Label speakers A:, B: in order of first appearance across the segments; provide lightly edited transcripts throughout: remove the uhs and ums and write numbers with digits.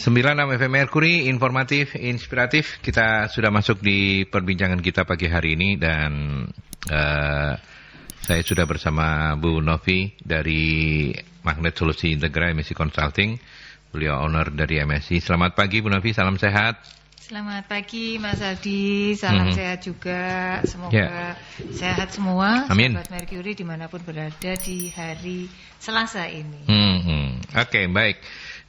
A: 96 FM Mercury, informatif, inspiratif. Kita sudah masuk di perbincangan kita pagi hari ini dan saya sudah bersama Bu Novi dari Magnet Solusi Integra MSI Consulting. Beliau owner dari MSI. Selamat pagi Bu Novi, salam sehat.
B: Selamat pagi Mas Aldi, salam sehat juga. Semoga sehat semua.
A: Amin.
B: Sahabat Mercury dimanapun berada di hari Selasa ini.
A: Oke, baik.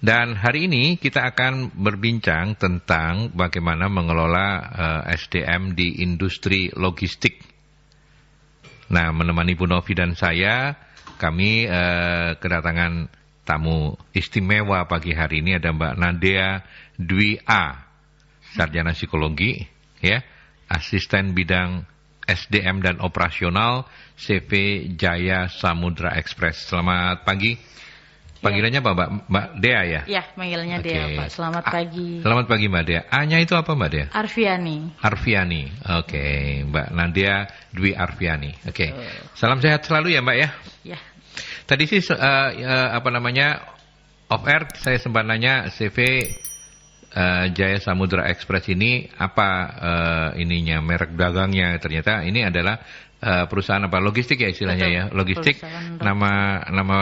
A: Dan hari ini kita akan berbincang tentang bagaimana mengelola SDM di industri logistik. Nah, menemani Bu Novi dan saya, kami kedatangan tamu istimewa pagi hari ini, ada Mbak Nadia Dwi A, sarjana psikologi, ya, asisten bidang SDM dan operasional CV Jaya Samudra Express. Selamat pagi. Panggilannya apa Mbak Dea ya?
C: Ya, panggilannya Dea Pak. Selamat pagi.
A: Selamat pagi Mbak Dea. A-nya itu apa Mbak Dea?
C: Arfiani.
A: Arfiani. Oke, Mbak Nadia Dwi Arfiani. Oke. Salam sehat selalu ya Mbak ya.
C: Ya.
A: Tadi sih off air saya sempat nanya CV Jaya Samudra Express ini apa ininya, merek dagangnya. Ternyata ini adalah perusahaan apa, logistik ya istilahnya. Betul, ya logistik. Nama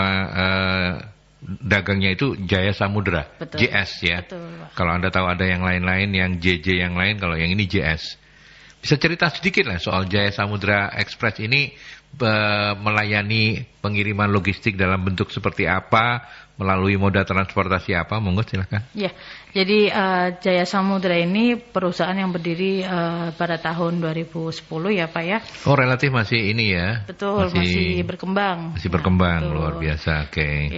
A: dagangnya itu Jaya Samudra. Betul. JS ya. Betul. Kalau Anda tahu ada yang lain-lain, yang JJ yang lain, kalau yang ini JS. Bisa cerita sedikit lah soal Jaya Samudra Express ini, melayani pengiriman logistik dalam bentuk seperti apa, melalui moda transportasi apa, monggo silakan.
C: Ya, jadi Jaya Samudra ini perusahaan yang berdiri pada tahun 2010 ya Pak ya.
A: Oh, relatif masih ini ya.
C: Betul, masih berkembang.
A: Masih berkembang, luar biasa. Oke.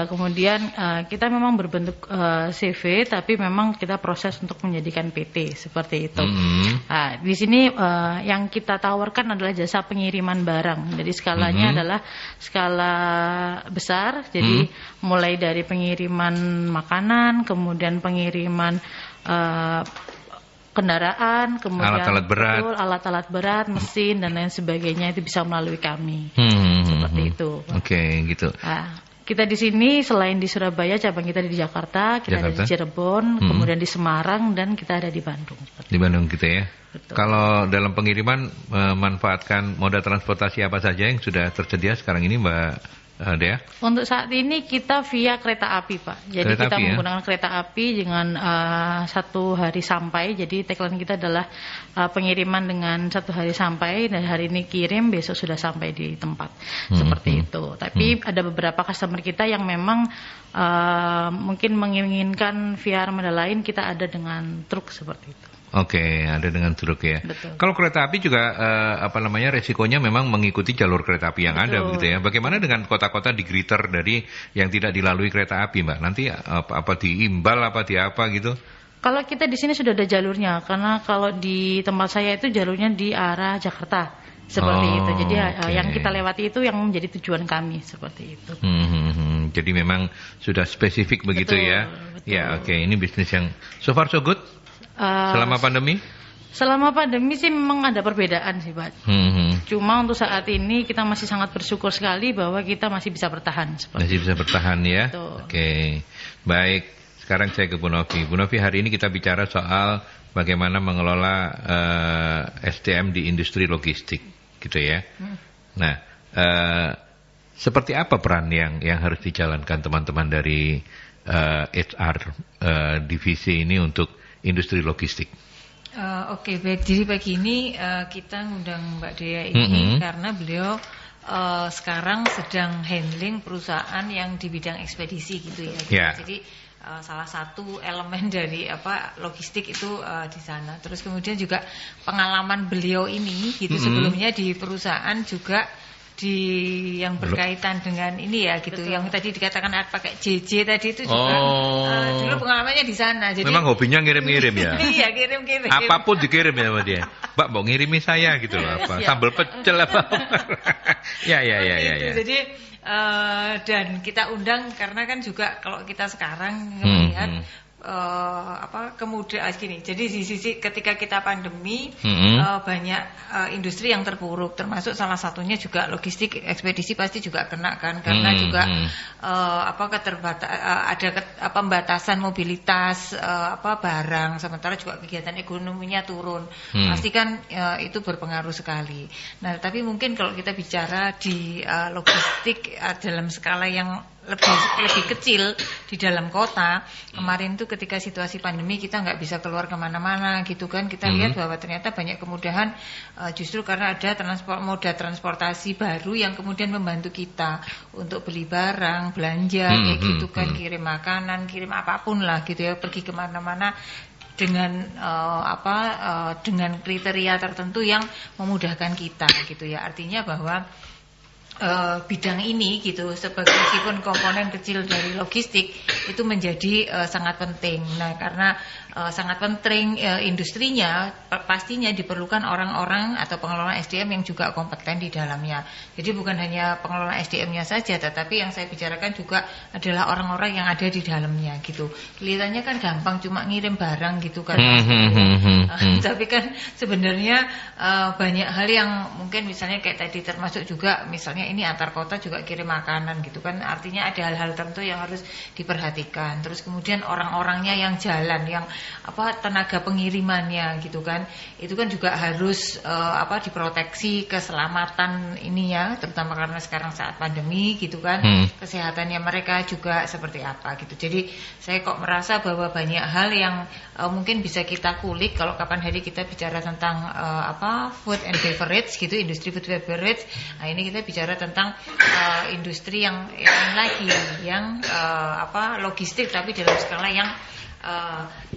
C: Kemudian kita memang berbentuk CV, tapi memang kita proses untuk menjadikan PT seperti itu. Nah, di sini yang kita tawarkan adalah jasa pengiriman barang. Jadi skalanya adalah skala besar. Jadi mulai dari pengiriman makanan, kemudian pengiriman kendaraan, kemudian alat-alat berat, mesin dan lain sebagainya, itu bisa melalui kami. Seperti itu.
A: Oke, gitu.
C: Nah, kita di sini selain di Surabaya, cabang kita di Jakarta, kita ada di Cirebon, kemudian di Semarang, dan kita ada di Bandung.
A: Di Bandung kita ya.
C: Betul.
A: Kalau dalam pengiriman memanfaatkan moda transportasi apa saja yang sudah tersedia sekarang ini Mbak Dea? Untuk
C: saat ini kita via kereta api Pak. Jadi kereta kita api, menggunakan kereta api dengan 1 hari sampai. Jadi tagline kita adalah pengiriman dengan 1 hari sampai, dan hari ini kirim, besok sudah sampai di tempat. Seperti itu. Tapi ada beberapa customer kita yang memang mungkin menginginkan via armada lain, kita ada dengan truk seperti itu.
A: Oke, ada dengan truk ya.
C: Betul.
A: Kalau kereta api juga resikonya memang mengikuti jalur kereta api yang ada begitu ya. Bagaimana dengan kota-kota di Greater dari yang tidak dilalui kereta api, Mbak? Nanti apa diimbal apa di apa gitu?
C: Kalau kita di sini sudah ada jalurnya, karena kalau di tempat saya itu jalurnya di arah Jakarta. Seperti itu. Jadi yang kita lewati itu yang menjadi tujuan kami, seperti itu.
A: Jadi memang sudah spesifik begitu ya. Betul. Ya, oke. Ini bisnis yang so far so good. Selama pandemi?
C: Selama pandemi sih memang ada perbedaan sih Pak. Cuma untuk saat ini kita masih sangat bersyukur sekali bahwa kita masih bisa bertahan.
A: Masih bisa bertahan ya. Oke. Baik, sekarang saya ke Bu Novi. Bu Novi, hari ini kita bicara soal bagaimana mengelola SDM di industri logistik, gitu ya. Nah, seperti apa peran yang harus dijalankan teman-teman dari HR divisi ini untuk industri logistik?
B: Oke, baik. Jadi pagi ini kita ngundang Mbak Dea ini karena beliau sekarang sedang handling perusahaan yang di bidang ekspedisi gitu ya.
A: Yeah.
B: Jadi salah satu elemen dari logistik itu di sana. Terus kemudian juga pengalaman beliau ini gitu sebelumnya di perusahaan juga yang berkaitan dengan ini ya gitu. Betul. Yang tadi dikatakan pakai JJ tadi itu juga dulu pengalamannya di sana. Jadi
A: memang hobinya ngirim-ngirim ya.
B: Iya, kirim-kirim.
A: Apapun dikirim ya sama dia. Mbak mau ngirimi saya gitu loh, apa sambal pecel apa. Ya.
B: Jadi dan kita undang karena kan juga kalau kita sekarang melihat kemudian gini. Jadi di sisi ketika kita pandemi banyak industri yang terpuruk, termasuk salah satunya juga logistik ekspedisi pasti juga kena kan, karena juga ada pembatasan mobilitas barang, sementara juga kegiatan ekonominya turun. Pasti kan itu berpengaruh sekali. Nah, tapi mungkin kalau kita bicara di logistik dalam skala yang lebih kecil di dalam kota, kemarin tuh ketika situasi pandemi kita nggak bisa keluar kemana-mana gitu kan, kita lihat bahwa ternyata banyak kemudahan justru karena ada moda transportasi baru yang kemudian membantu kita untuk beli barang, belanja kayak gitu kan, kirim makanan, kirim apapun lah gitu ya, pergi kemana-mana dengan dengan kriteria tertentu yang memudahkan kita gitu ya. Artinya bahwa bidang ini gitu sebagai meskipun komponen kecil dari logistik itu menjadi sangat penting. Nah, karena sangat penting industrinya pastinya diperlukan orang-orang atau pengelola SDM yang juga kompeten di dalamnya. Jadi bukan hanya pengelola SDM-nya saja, tetapi yang saya bicarakan juga adalah orang-orang yang ada di dalamnya gitu. Kelihatannya kan gampang cuma ngirim barang gitu kan. Tapi kan sebenarnya banyak hal yang mungkin misalnya kayak tadi termasuk juga misalnya ini antar kota juga kirim makanan gitu kan. Artinya ada hal-hal tertentu yang harus diperhatikan. Terus kemudian orang-orangnya yang jalan, yang tenaga pengirimannya gitu kan, itu kan juga harus diproteksi keselamatan ini ya, terutama karena sekarang saat pandemi gitu kan, kesehatannya mereka juga seperti apa gitu. Jadi saya kok merasa bahwa banyak hal yang mungkin bisa kita kulik kalau kapan hari kita bicara tentang food and beverage gitu, industri food and beverage. Nah, ini kita bicara tentang industri yang lagi yang logistik tapi dalam skala yang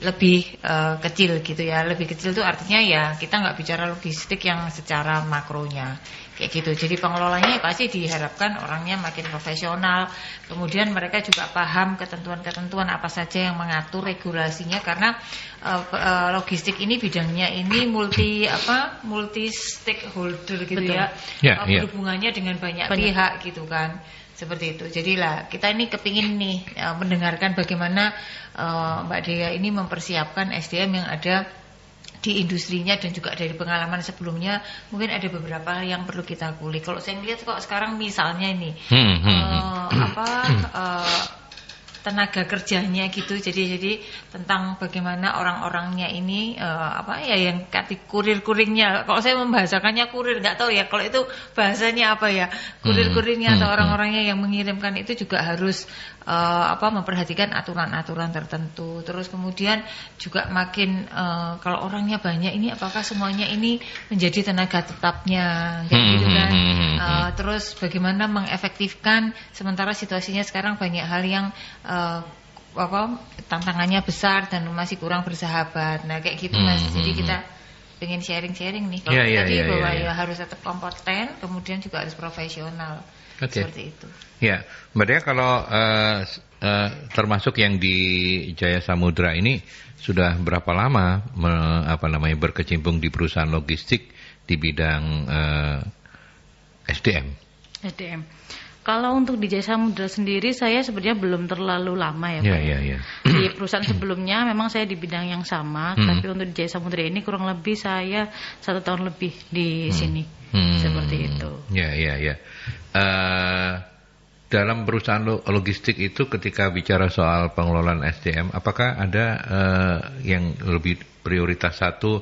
B: lebih kecil gitu ya. Lebih kecil itu artinya ya kita nggak bicara logistik yang secara makronya kayak gitu. Jadi pengelolanya pasti diharapkan orangnya makin profesional. Kemudian mereka juga paham ketentuan-ketentuan apa saja yang mengatur regulasinya, karena logistik ini bidangnya ini multi stakeholder gitu. Betul. Ya. Berhubungannya dengan banyak pihak gitu kan. Seperti itu. Jadilah kita ini kepingin nih mendengarkan bagaimana Mbak Dea ini mempersiapkan SDM yang ada di industrinya dan juga dari pengalaman sebelumnya mungkin ada beberapa hal yang perlu kita kulik. Kalau saya lihat kok sekarang misalnya ini tenaga kerjanya gitu, jadi tentang bagaimana orang-orangnya ini yang kurir-kurirnya. Kalau saya membahasakannya kurir, nggak tahu ya kalau itu bahasanya apa ya, kurir-kurirnya atau orang-orangnya yang mengirimkan itu juga harus memperhatikan aturan-aturan tertentu. Terus kemudian juga makin kalau orangnya banyak ini apakah semuanya ini menjadi tenaga tetapnya kayak gitu kan. Terus bagaimana mengefektifkan sementara situasinya sekarang banyak hal yang tantangannya besar dan masih kurang bersahabat. Nah kayak gitu Mas. Jadi kita pengen sharing-sharing nih. Kalau tadi bahwa ya harus tetap kompeten, kemudian juga harus profesional. Seperti itu.
A: Ya, Mbak Dea, kalau termasuk yang di Jaya Samudra ini sudah berapa lama berkecimpung di perusahaan logistik di bidang SDM?
C: Kalau untuk di Jaya Samudra sendiri saya sebenarnya belum terlalu lama ya Pak.
A: Yeah.
C: Di perusahaan sebelumnya memang saya di bidang yang sama, tapi untuk di Jaya Samudra ini kurang lebih saya 1 tahun lebih di sini. Seperti itu.
A: Ya. Dalam perusahaan logistik itu ketika bicara soal pengelolaan SDM, apakah ada yang lebih prioritas satu,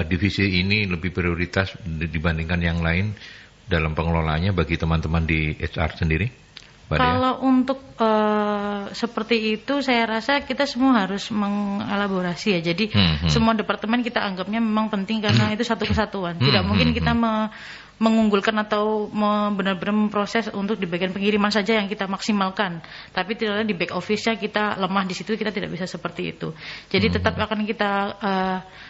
A: divisi ini lebih prioritas dibandingkan yang lain dalam pengelolaannya bagi teman-teman di HR sendiri?
C: Kalau untuk seperti itu saya rasa kita semua harus mengelaborasi ya. Jadi semua departemen kita anggapnya memang penting karena itu satu kesatuan. Tidak mungkin kita mengunggulkan atau benar-benar memproses untuk di bagian pengiriman saja yang kita maksimalkan. Tapi tidak di back office-nya kita lemah di situ, kita tidak bisa seperti itu. Jadi tetap akan kita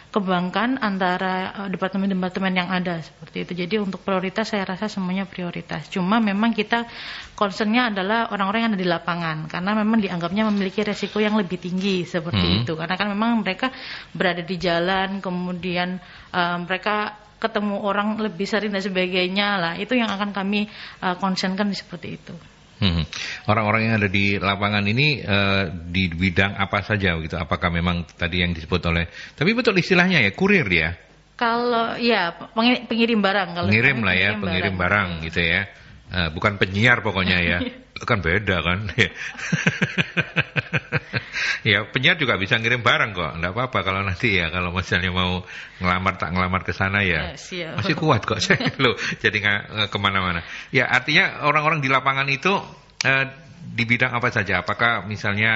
C: kembangkan antara departemen-departemen yang ada seperti itu. Jadi untuk prioritas saya rasa semuanya prioritas. Cuma memang kita concern-nya adalah orang-orang yang ada di lapangan karena memang dianggapnya memiliki resiko yang lebih tinggi seperti itu. Karena kan memang mereka berada di jalan, kemudian mereka ketemu orang lebih sering dan sebagainya lah. Itu yang akan kami concernkan seperti itu.
A: Orang-orang yang ada di lapangan ini di bidang apa saja gitu? Apakah memang tadi yang disebut oleh, tapi betul istilahnya ya, kurir ya?
C: Kalau ya pengirim barang. Kalau
A: pengirim lah ya, pengirim barang gitu ya. Bukan penyiar pokoknya ya. Kan beda kan. Ya penyiar juga bisa ngirim barang kok, enggak apa-apa kalau nanti ya, kalau misalnya mau ngelamar ke sana ya, masih kuat kok saya loh, jadi nggak kemana-mana. Ya artinya orang-orang di lapangan itu di bidang apa saja? Apakah misalnya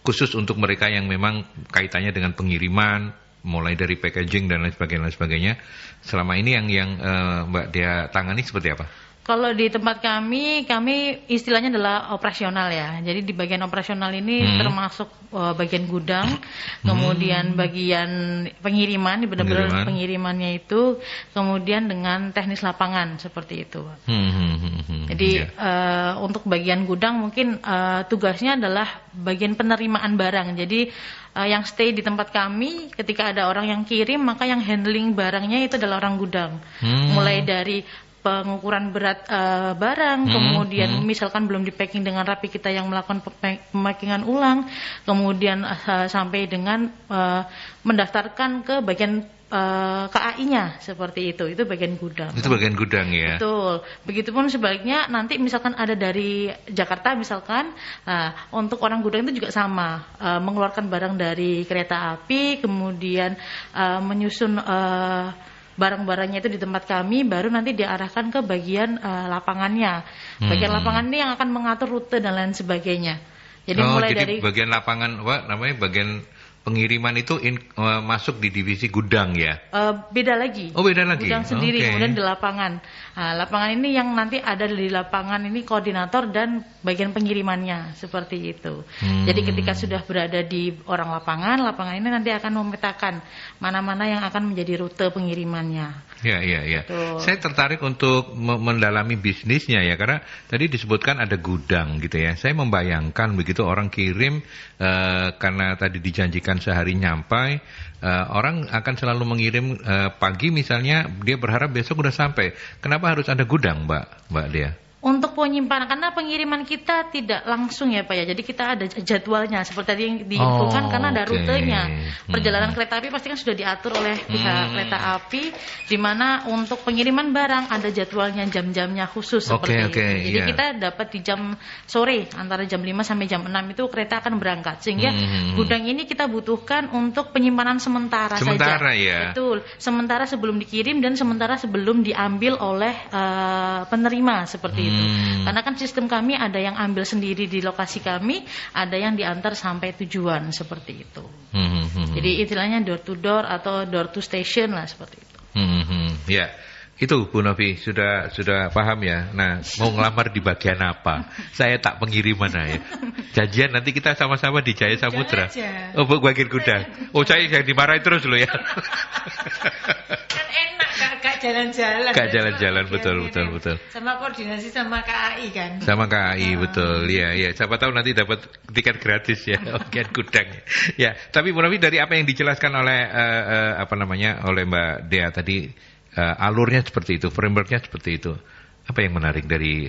A: khusus untuk mereka yang memang kaitannya dengan pengiriman, mulai dari packaging dan lain sebagainya. Selama ini yang Mbak Dea tangani seperti apa?
C: Kalau di tempat kami istilahnya adalah operasional ya. Jadi di bagian operasional ini termasuk bagian gudang, kemudian bagian pengiriman, benar-benar pengirimannya itu, kemudian dengan teknis lapangan seperti itu. Jadi untuk bagian gudang mungkin tugasnya adalah bagian penerimaan barang. Jadi yang stay di tempat kami, ketika ada orang yang kirim, maka yang handling barangnya itu adalah orang gudang. Mulai dari pengukuran berat barang, kemudian misalkan belum di packing dengan rapi, kita yang melakukan pemackingan ulang, kemudian sampai dengan mendaftarkan ke bagian KAI-nya seperti itu bagian gudang.
A: Itu bagian gudang ya.
C: Betul. Begitupun sebaliknya nanti misalkan ada dari Jakarta misalkan, untuk orang gudang itu juga sama, mengeluarkan barang dari kereta api, kemudian menyusun barang-barangnya itu di tempat kami, baru nanti diarahkan ke bagian lapangannya. Bagian lapangan ini yang akan mengatur rute dan lain sebagainya. Jadi mulai
A: jadi
C: dari
A: bagian lapangan, bagian pengiriman itu masuk di divisi gudang ya?
C: Beda lagi.
A: Oh beda lagi.
C: Gudang sendiri, kemudian di lapangan. Lapangan ini yang nanti ada di lapangan ini koordinator dan bagian pengirimannya seperti itu. Jadi ketika sudah berada di orang lapangan ini nanti akan memetakan mana-mana yang akan menjadi rute pengirimannya.
A: Ya. Saya tertarik untuk mendalami bisnisnya ya, karena tadi disebutkan ada gudang gitu ya. Saya membayangkan begitu orang kirim karena tadi dijanjikan sehari nyampai, orang akan selalu mengirim pagi misalnya, dia berharap besok udah sampai. Kenapa harus ada gudang, Mbak Dea?
C: Untuk penyimpanan, karena pengiriman kita tidak langsung ya Pak ya, jadi kita ada jadwalnya seperti tadi yang diinfokan, karena ada rutenya. Perjalanan kereta api pasti kan sudah diatur oleh pihak kereta api, di mana untuk pengiriman barang ada jadwalnya, jam-jamnya khusus seperti itu. Jadi kita dapat di jam sore, antara jam 5 sampai jam 6 itu kereta akan berangkat, sehingga gudang ini kita butuhkan untuk penyimpanan sementara saja.
A: Ya.
C: Betul, sementara sebelum dikirim dan sementara sebelum diambil oleh penerima seperti itu. Karena kan sistem kami ada yang ambil sendiri di lokasi kami, ada yang diantar sampai tujuan seperti itu. Jadi istilahnya door to door atau door to station lah seperti itu.
A: Ya, itu Bu Novi sudah paham ya. Nah, mau ngelamar di bagian apa? Saya tak pengiriman ya. Janjian nanti kita sama-sama di Jaya Samudra. Oh, bagian gudang. Oh, saya yang dimarahin terus loh ya.
B: Kan enak gak jalan-jalan.
A: Gak jalan-jalan, betul.
B: Sama koordinasi sama KAI kan.
A: Sama KAI, betul. Iya. Siapa tahu nanti dapat tiket gratis ya, bagian gudang. Ya, tapi Bu Novi, dari apa yang dijelaskan oleh oleh Mbak Dea tadi, alurnya seperti itu, frameworknya seperti itu. Apa yang menarik dari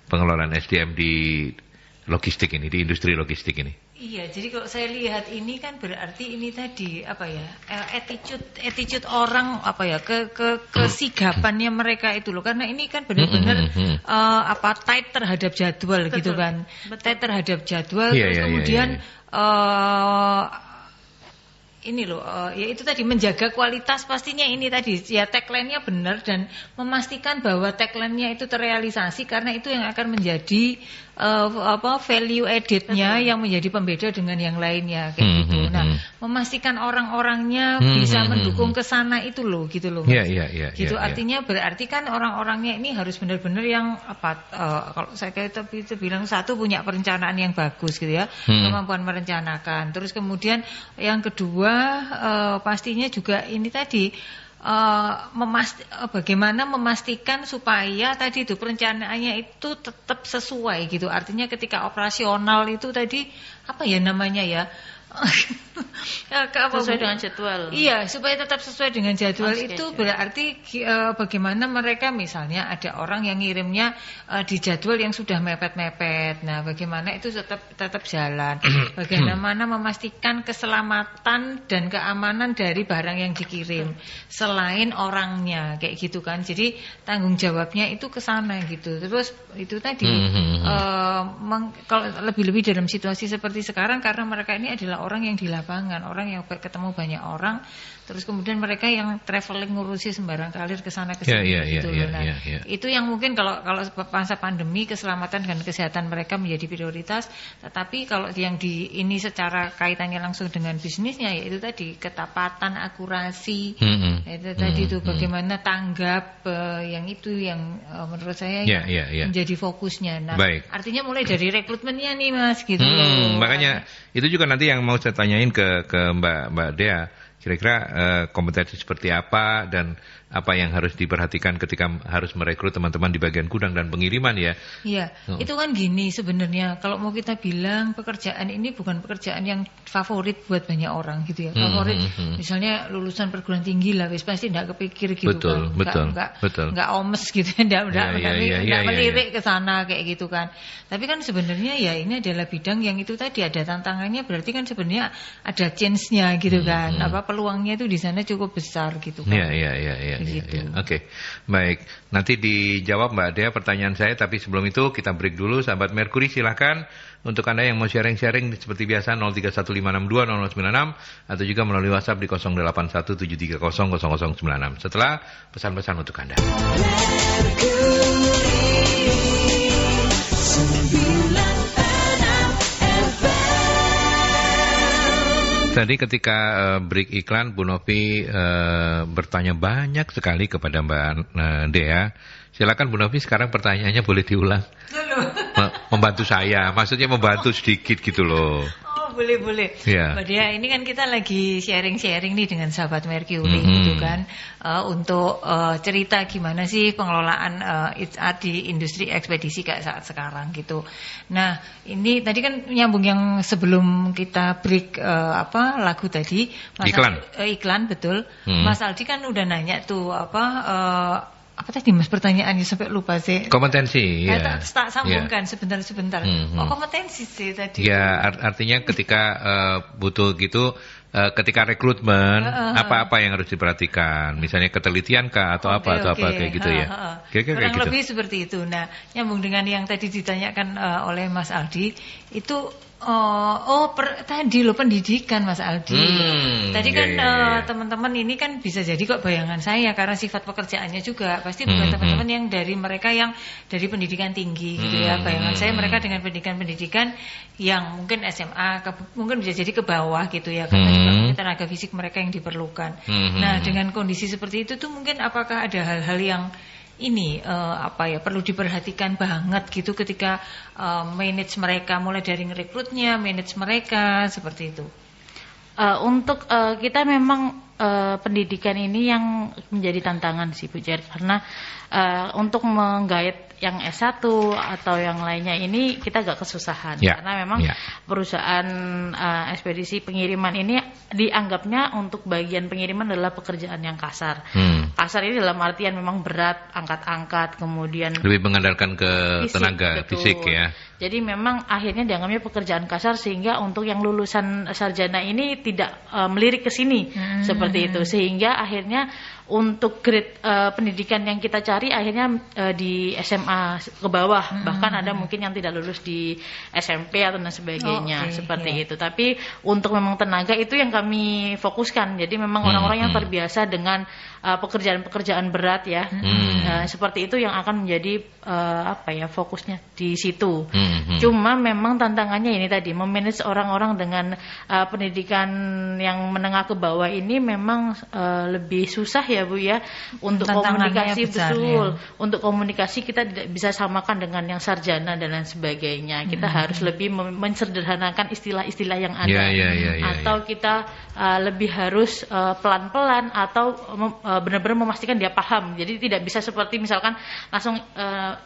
A: pengelolaan SDM di logistik ini, di industri logistik ini?
B: Iya, jadi kalau saya lihat ini kan berarti ini tadi attitude orang kesigapannya mereka itu loh, karena ini kan benar-benar tight terhadap jadwal. Betul. Gitu kan. Tight terhadap jadwal, terus kemudian ini loh, ya itu tadi menjaga kualitas, pastinya ini tadi ya tagline-nya benar dan memastikan bahwa tagline-nya itu terrealisasi, karena itu yang akan menjadi value added-nya yang menjadi pembeda dengan yang lainnya kayak gitu. Nah, memastikan orang-orangnya bisa mendukung ke sana itu loh, gitu loh.
A: Iya.
B: Gitu artinya berarti kan orang-orangnya ini harus benar-benar yang kalau saya itu bilang, satu punya perencanaan yang bagus gitu ya, kemampuan merencanakan. Terus kemudian yang kedua pastinya juga ini tadi bagaimana memastikan supaya tadi itu perencanaannya itu tetap sesuai gitu. Artinya ketika operasional itu tadi
C: Sesuai dengan jadwal.
B: Iya, supaya tetap sesuai dengan jadwal itu
C: schedule.
B: berarti bagaimana mereka misalnya ada orang yang ngirimnya di jadwal yang sudah mepet-mepet. Nah, bagaimana itu tetap jalan. Bagaimana memastikan keselamatan dan keamanan dari barang yang dikirim selain orangnya kayak gitu kan. Jadi tanggung jawabnya itu ke sana gitu. Terus itu tadi kalau lebih-lebih dalam situasi seperti sekarang karena mereka ini adalah orang yang di lapangan, orang yang ketemu banyak orang, terus kemudian mereka yang traveling ngurusi sembarang kalir ke sana ke sini gitu. Itu yang mungkin kalau masa pandemi keselamatan dan kesehatan mereka menjadi prioritas, tetapi kalau yang ini secara kaitannya langsung dengan bisnisnya yaitu tadi ketepatan, akurasi. Itu tadi itu bagaimana tanggap yang itu yang menurut saya menjadi fokusnya. Nah, artinya mulai dari rekrutmennya nih Mas gitu.
A: Makanya itu juga nanti yang mau saya tanyain ke Mbak Dea, kira-kira kompetensi seperti apa dan apa yang harus diperhatikan ketika harus merekrut teman-teman di bagian gudang dan pengiriman ya.
B: Iya, itu kan gini sebenarnya kalau mau kita bilang pekerjaan ini bukan pekerjaan yang favorit buat banyak orang gitu ya. Favorit misalnya lulusan perguruan tinggi lah wis pasti enggak kepikir gitu kan. Enggak omes gitu enggak melirik ke sana kayak gitu kan. Tapi kan sebenarnya ya ini adalah bidang yang itu tadi ada tantangannya, berarti kan sebenarnya ada chance-nya gitu kan. Peluangnya itu di sana cukup besar gitu kan.
A: Iya. Oke, baik. Nanti dijawab Mbak Dea pertanyaan saya, tapi sebelum itu kita break dulu. Sahabat Merkuri silahkan untuk Anda yang mau sharing-sharing seperti biasa 0315620096 atau juga melalui WhatsApp di 0817300096 setelah pesan-pesan untuk Anda. Tadi ketika break iklan, Bu Novi bertanya banyak sekali kepada Mbak Dea. Silakan Bu Novi, sekarang pertanyaannya boleh diulang. Membantu saya, maksudnya membantu sedikit gitu loh.
B: Boleh.
A: Yeah.
B: Mbak Dea, ini kan kita lagi sharing-sharing nih dengan sahabat Mercury gitu kan, untuk cerita gimana sih pengelolaan HR di industri ekspedisi kayak saat sekarang gitu. Nah, ini tadi kan nyambung yang sebelum kita break lagu tadi, iklan betul. Mas Aldi kan udah nanya tuh apa tadi Mas pertanyaannya sampai lupa sih.
A: Kompetensi ya.
B: Tak sambungkan sebentar. Kompetensi sih tadi.
A: Ya, artinya ketika butuh gitu, ketika rekrutmen apa-apa yang harus diperhatikan, misalnya ketelitian kah atau apa kayak gitu ya. Kira-kira kayak gitu.
B: Lebih seperti itu. Nah, nyambung dengan yang tadi ditanyakan oleh Mas Aldi itu tadi lo pendidikan Mas Aldi. Tadi kan teman-teman ini kan bisa jadi kok bayangan saya karena sifat pekerjaannya juga pasti bukan teman-teman yang dari mereka yang dari pendidikan tinggi gitu ya. Bayangan saya mereka dengan pendidikan yang mungkin SMA mungkin bisa jadi ke bawah gitu ya karena juga mungkin tenaga fisik mereka yang diperlukan. Nah, dengan kondisi seperti itu tuh mungkin apakah ada hal-hal yang ini perlu diperhatikan banget gitu ketika manage mereka mulai dari rekrutnya, manage mereka seperti itu.
C: Untuk kita memang pendidikan ini yang menjadi tantangan sih Bu Jar, karena untuk menggait yang S1 atau yang lainnya ini kita agak kesusahan karena memang perusahaan ekspedisi pengiriman ini dianggapnya untuk bagian pengiriman adalah pekerjaan yang kasar. Kasar ini dalam artian memang berat, angkat-angkat, kemudian
A: lebih mengandalkan ke tenaga fisik ya.
C: Jadi memang akhirnya dianggapnya pekerjaan kasar sehingga untuk yang lulusan sarjana ini tidak melirik ke sini seperti itu, sehingga akhirnya untuk grade pendidikan yang kita cari akhirnya di SMA ke bawah, bahkan ada mungkin yang tidak lulus di SMP atau dan sebagainya seperti itu. Tapi untuk memang tenaga itu yang kami fokuskan. Jadi memang orang-orang yang terbiasa dengan pekerjaan-pekerjaan berat ya, seperti itu yang akan menjadi fokusnya di situ. Cuma memang tantangannya ini tadi memanage orang-orang dengan pendidikan yang menengah ke bawah ini memang lebih susah ya. ya Bu ya. Untuk komunikasi betul, untuk komunikasi kita tidak bisa samakan dengan yang sarjana dan lain sebagainya. Kita harus lebih mensederhanakan istilah-istilah yang ada, atau kita lebih harus pelan-pelan atau benar-benar memastikan dia paham. Jadi tidak bisa seperti misalkan langsung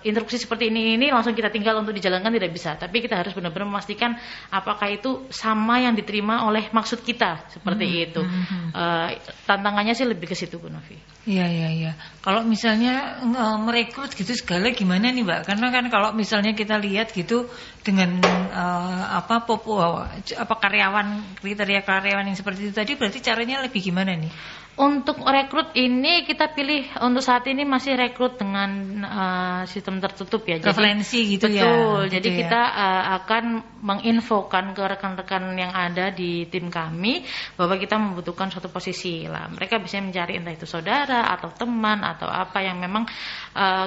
C: instruksi seperti ini langsung kita tinggal untuk dijalankan, tidak bisa. Tapi kita harus benar-benar memastikan apakah itu sama yang diterima oleh maksud kita, seperti itu. Tantangannya sih lebih ke situ Bu Novi.
B: Iya. Kalau misalnya merekrut gitu segala gimana nih Mbak? Karena kan kalau misalnya kita lihat gitu dengan karyawan, kriteria karyawan yang seperti itu tadi, berarti caranya lebih gimana nih?
C: Untuk rekrut ini kita pilih untuk saat ini masih rekrut dengan sistem tertutup ya.
B: Referensi gitu ya.
C: Betul. Jadi kita akan menginfokan ke rekan-rekan yang ada di tim kami bahwa kita membutuhkan suatu posisi lah. Mereka bisa mencari entah itu saudara atau teman atau apa yang memang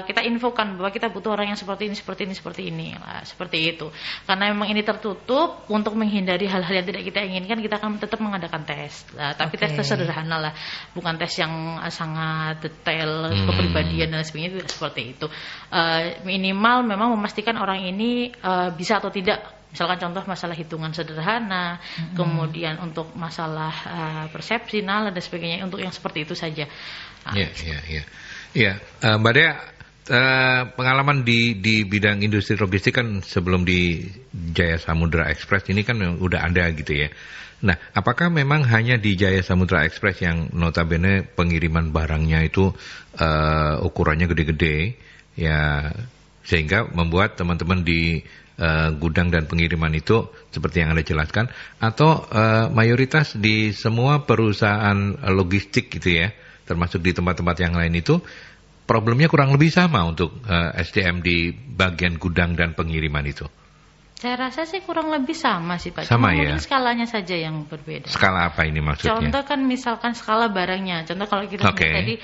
C: kita infokan bahwa kita butuh orang yang seperti ini lah, seperti itu. Karena memang ini tertutup, untuk menghindari hal-hal yang tidak kita inginkan kita akan tetap mengadakan tes. Tapi tes sederhana lah. Bukan tes yang sangat detail kepribadian dan sebagainya, seperti itu. Minimal memang memastikan orang ini bisa atau tidak. Misalkan contoh masalah hitungan sederhana, kemudian untuk masalah persepsi, nalar dan sebagainya, untuk yang seperti itu saja.
A: Iya. Mbak Dea, pengalaman di bidang industri logistik kan sebelum di Jaya Samudra Express ini kan udah ada gitu ya. Nah, apakah memang hanya di Jaya Samudra Express yang notabene pengiriman barangnya itu ukurannya gede-gede, ya, sehingga membuat teman-teman di gudang dan pengiriman itu seperti yang Anda jelaskan, atau mayoritas di semua perusahaan logistik gitu ya, termasuk di tempat-tempat yang lain itu problemnya kurang lebih sama untuk SDM di bagian gudang dan pengiriman itu?
C: Saya rasa sih kurang lebih sama sih Pak.
A: Sama
C: Cuma
A: ya?
C: mungkin skalanya saja yang berbeda.
A: Skala apa ini maksudnya?
C: Contoh kan misalkan skala barangnya. Contoh kalau kita tadi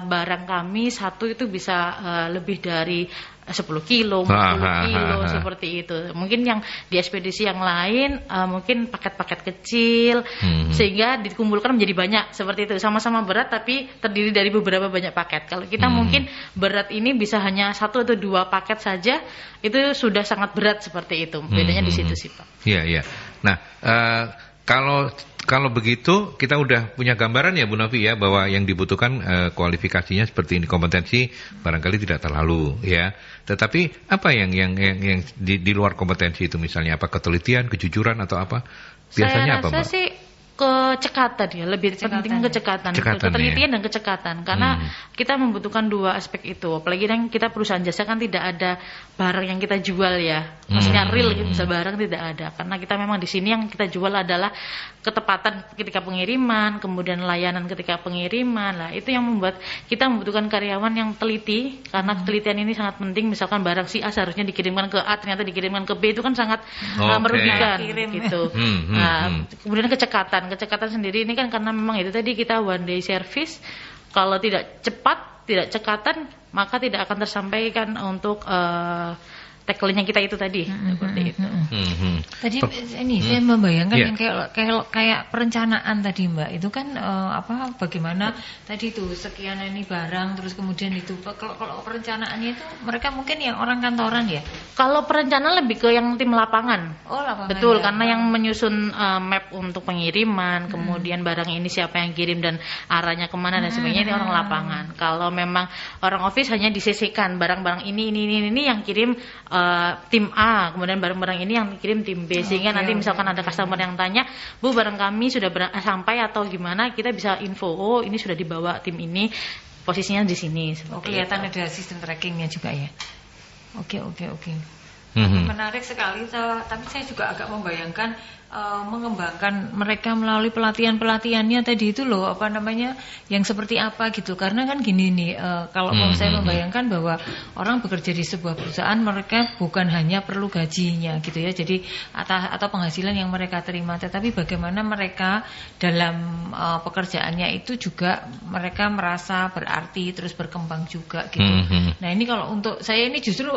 C: barang kami satu itu bisa lebih dari 10 kilo, 40 kilo, seperti itu. Mungkin yang di ekspedisi yang lain mungkin paket-paket kecil, sehingga dikumpulkan menjadi banyak, seperti itu. Sama-sama berat tapi terdiri dari beberapa banyak paket. Kalau kita mungkin berat ini bisa hanya 1 atau 2 paket saja, itu sudah sangat berat, seperti itu. Bedanya di situ sih Pak.
A: Iya. Nah, kalau begitu kita udah punya gambaran ya Bu Novi ya, bahwa yang dibutuhkan kualifikasinya seperti ini, kompetensi barangkali tidak terlalu ya. Tetapi apa yang di luar kompetensi itu, misalnya apa, ketelitian, kejujuran atau apa? Biasanya apa, Mbak?
C: Saya rasa sih kecekatan ya, lebih penting kecekatan, ketelitian dan kecekatan, karena kita membutuhkan 2 aspek itu. Apalagi kan kita perusahaan jasa kan tidak ada barang yang kita jual ya, maksudnya real gitu, barang tidak ada, karena kita memang di sini yang kita jual adalah ketepatan ketika pengiriman, kemudian layanan ketika pengiriman lah. Itu yang membuat kita membutuhkan karyawan yang teliti, karena ketelitian ini sangat penting. Misalkan barang si A seharusnya dikirimkan ke A, ternyata dikirimkan ke B, itu kan sangat merugikan gitu. Kemudian kecekatan sendiri ini kan karena memang itu tadi kita one day service. Kalau tidak cepat, tidak cekatan, maka tidak akan tersampaikan untuk tagline-nya kita itu tadi, seperti itu.
B: Tadi ini saya membayangkan yang kayak perencanaan tadi Mbak, itu kan bagaimana tadi itu sekian ini barang, terus kemudian itu kalau perencanaannya itu mereka mungkin yang orang kantoran ya.
C: Kalau perencanaan lebih ke yang tim lapangan.
B: Oh, lapangan.
C: Betul, karena yang menyusun map untuk pengiriman, kemudian barang ini siapa yang kirim dan arahnya kemana dan sebagainya, ini orang lapangan. Kalau memang orang office hanya disisihkan barang-barang ini yang kirim tim A, kemudian barang-barang ini yang dikirim tim B, sehingga nanti misalkan ada customer yang tanya, Bu, barang kami sudah sampai atau gimana, kita bisa info, oh ini sudah dibawa tim ini, posisinya di sini.
B: Kelihatan ada sistem trackingnya juga ya. Oke. Menarik sekali, tapi saya juga agak membayangkan mengembangkan mereka melalui pelatihannya tadi itu loh, yang seperti apa gitu. Karena kan gini nih, kalau saya membayangkan bahwa orang bekerja di sebuah perusahaan, mereka bukan hanya perlu gajinya gitu ya, jadi atau penghasilan yang mereka terima, tetapi bagaimana mereka dalam pekerjaannya itu juga mereka merasa berarti, terus berkembang juga gitu. Nah ini kalau untuk saya ini justru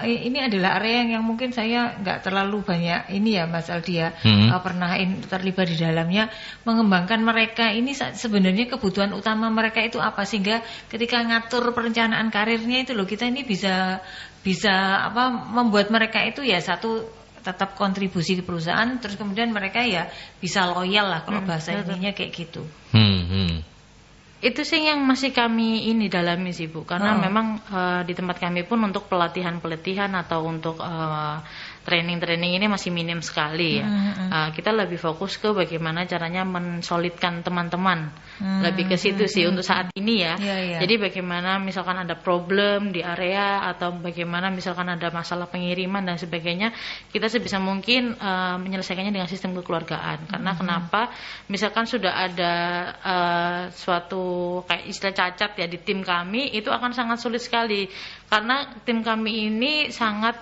B: ini adalah adalah area yang mungkin saya nggak terlalu banyak ini ya Mas Aldia pernah terlibat di dalamnya. Mengembangkan mereka ini sebenarnya kebutuhan utama mereka itu apa, sehingga ketika ngatur perencanaan karirnya itu loh, kita ini bisa membuat mereka itu ya satu tetap kontribusi ke perusahaan, terus kemudian mereka ya bisa loyal lah kalau bahasa ininya kayak gitu.
C: Itu sih yang masih kami ini dalami sih Bu, karena memang di tempat kami pun untuk pelatihan atau untuk training ini masih minim sekali ya. Kita lebih fokus ke bagaimana caranya mensolidkan teman-teman, lebih ke situ sih untuk saat ini ya. Jadi bagaimana misalkan ada problem di area atau bagaimana misalkan ada masalah pengiriman dan sebagainya, kita sebisa mungkin menyelesaikannya dengan sistem kekeluargaan. Karena kenapa? Misalkan sudah ada suatu kayak istilah cacat ya di tim kami, itu akan sangat sulit sekali karena tim kami ini sangat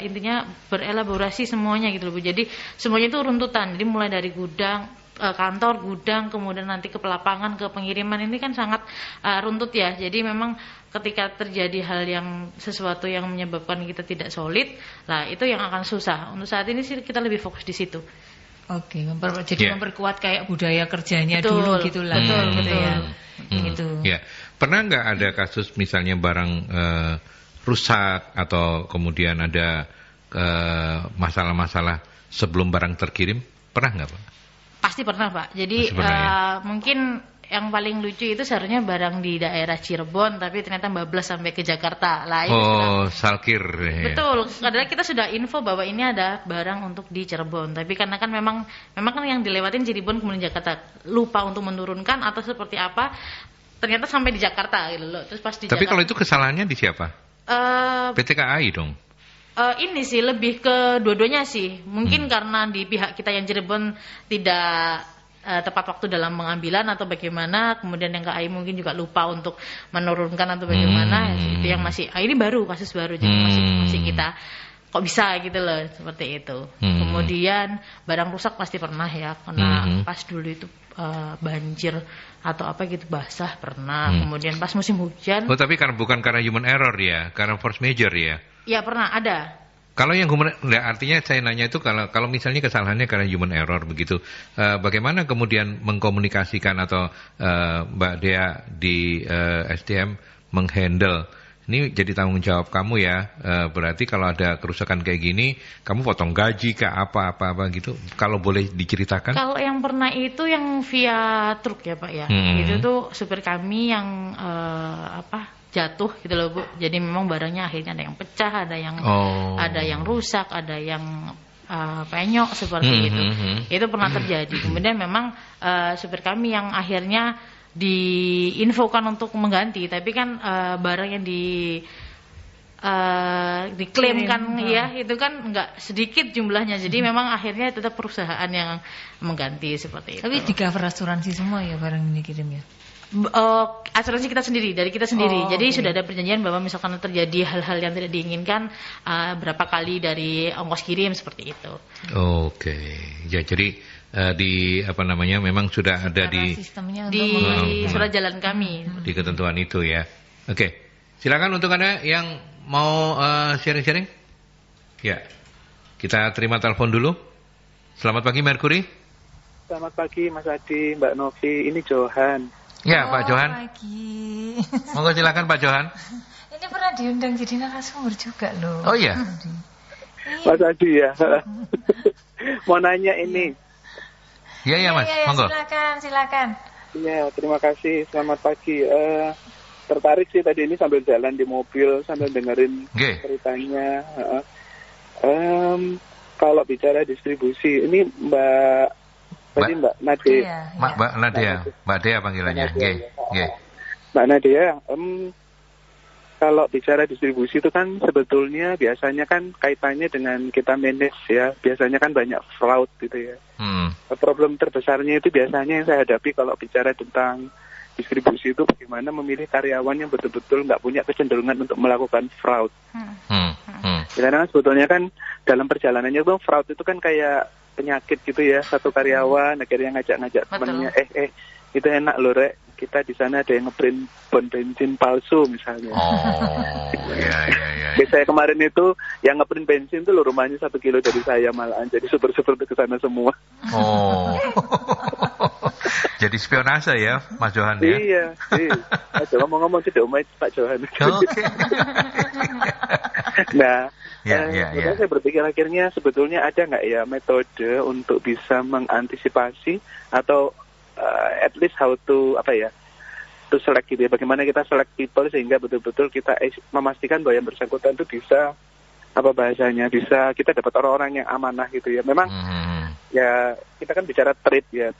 C: intinya berelaborasi semuanya gitu loh Bu. Jadi semuanya itu runtutan. Jadi mulai dari gudang, kantor, gudang, kemudian nanti ke lapangan, ke pengiriman, ini kan sangat runtut ya. Jadi memang ketika terjadi hal yang sesuatu yang menyebabkan kita tidak solid, lah itu yang akan susah. Untuk saat ini sih kita lebih fokus di situ.
B: Oke, jadi memperkuat kayak budaya kerjanya dulu gitulah. Betul ya. Gitu.
A: Ya. Pernah nggak ada kasus misalnya barang rusak atau kemudian ada masalah-masalah sebelum barang terkirim? Pernah nggak Pak?
C: Pasti pernah Pak. Jadi mungkin yang paling lucu itu seharusnya barang di daerah Cirebon, tapi ternyata bablas sampai ke Jakarta. Lah,
A: salkir.
C: Betul. Padahal kita sudah info bahwa ini ada barang untuk di Cirebon, tapi karena kan memang kan yang dilewatin Cirebon kemudian Jakarta, lupa untuk menurunkan atau seperti apa, ternyata sampai di Jakarta gitu loh. Terus pas di
A: Tapi kalau itu kesalahannya di siapa? PT KAI dong.
C: Ini sih lebih ke dua-duanya sih. Mungkin karena di pihak kita yang Cirebon tidak tepat waktu dalam pengambilan atau bagaimana, kemudian yang KAI mungkin juga lupa untuk menurunkan atau bagaimana. Itu yang masih ini baru, kasus baru, jadi masih kita kok bisa gitu loh, seperti itu. Kemudian barang rusak pasti pernah ya, karena pas dulu itu banjir atau apa gitu basah pernah. Kemudian pas musim hujan.
A: Oh, tapi bukan karena human error ya, karena force major ya?
C: Ya pernah ada.
A: Kalau yang artinya saya nanya itu kalau misalnya kesalahannya karena human error begitu, bagaimana kemudian mengkomunikasikan atau Mbak Dea di SDM menghandle? Ini jadi tanggung jawab kamu ya. Berarti kalau ada kerusakan kayak gini, kamu potong gaji kah apa gitu. Kalau boleh diceritakan? Kalau
C: yang pernah itu yang via truk ya Pak ya. Itu tuh supir kami yang jatuh gitu loh Bu. Jadi memang barangnya akhirnya ada yang pecah, ada yang rusak, ada yang penyok seperti itu. Itu pernah terjadi. Kemudian memang supir kami yang akhirnya diinfokan untuk mengganti, tapi kan barang yang diklaimkan ya itu kan nggak sedikit jumlahnya, jadi memang akhirnya tetap perusahaan yang mengganti seperti itu.
B: Tapi di cover asuransi semua ya barang ini kirimnya?
C: Asuransi kita sendiri, dari kita sendiri. Jadi sudah ada perjanjian bahwa misalkan terjadi hal-hal yang tidak diinginkan, berapa kali dari ongkos kirim seperti itu.
A: Ya, jadi memang sudah ada di
C: surat jalan kami
A: di ketentuan itu ya. Silakan untuk Anda yang mau sharing-sharing. Ya, kita terima telepon dulu. Selamat pagi Mercury.
D: Selamat pagi Mas Adi, Mbak Novi, ini Johan.
A: Ya Pak Johan.
B: Pagi.
A: Monggo silakan Pak Johan.
B: Ini pernah diundang jadi narasumber juga loh.
A: Oh iya.
D: Mas Adi ya. Mau nanya ini.
A: Iya Mas, monggo.
B: Silakan.
D: Iya, terima kasih. Selamat pagi. Tertarik sih tadi ini sambil jalan di mobil sambil dengerin ceritanya. Kalau bicara distribusi, ini Mbak Nadia.
A: Mbak Dea panggilannya.
D: Mbak Nadia, kalau bicara distribusi itu kan sebetulnya biasanya kan kaitannya dengan kita manage ya. Biasanya kan banyak fraud gitu ya. Problem terbesarnya itu biasanya yang saya hadapi kalau bicara tentang distribusi itu bagaimana memilih karyawan yang betul-betul nggak punya kecenderungan untuk melakukan fraud. Karena sebetulnya kan dalam perjalanannya itu fraud itu kan kayak penyakit gitu ya, satu karyawan akhirnya ngajak-ngajak temannya, itu enak loh Rek, kita di sana ada yang ngeprint bon bensin palsu misalnya.
A: Oh, iya.
D: Biasanya kemarin itu yang ngeprint bensin tuh rumahnya 1 kilo dari saya malahan, jadi super-super ke sana semua.
A: Oh, jadi spionase ya, Mas Johan ya?
D: Iya. Mas Johan ngomong tidak Pak Johan.
A: Oke.
D: Nah,
A: Ya.
D: saya berpikir akhirnya sebetulnya ada nggak ya metode untuk bisa mengantisipasi atau at least how to to select gitu ya. Bagaimana kita select people sehingga betul-betul kita memastikan bahwa yang bersangkutan itu bisa bisa kita dapat orang-orang yang amanah gitu ya. Memang ya kita kan bicara trade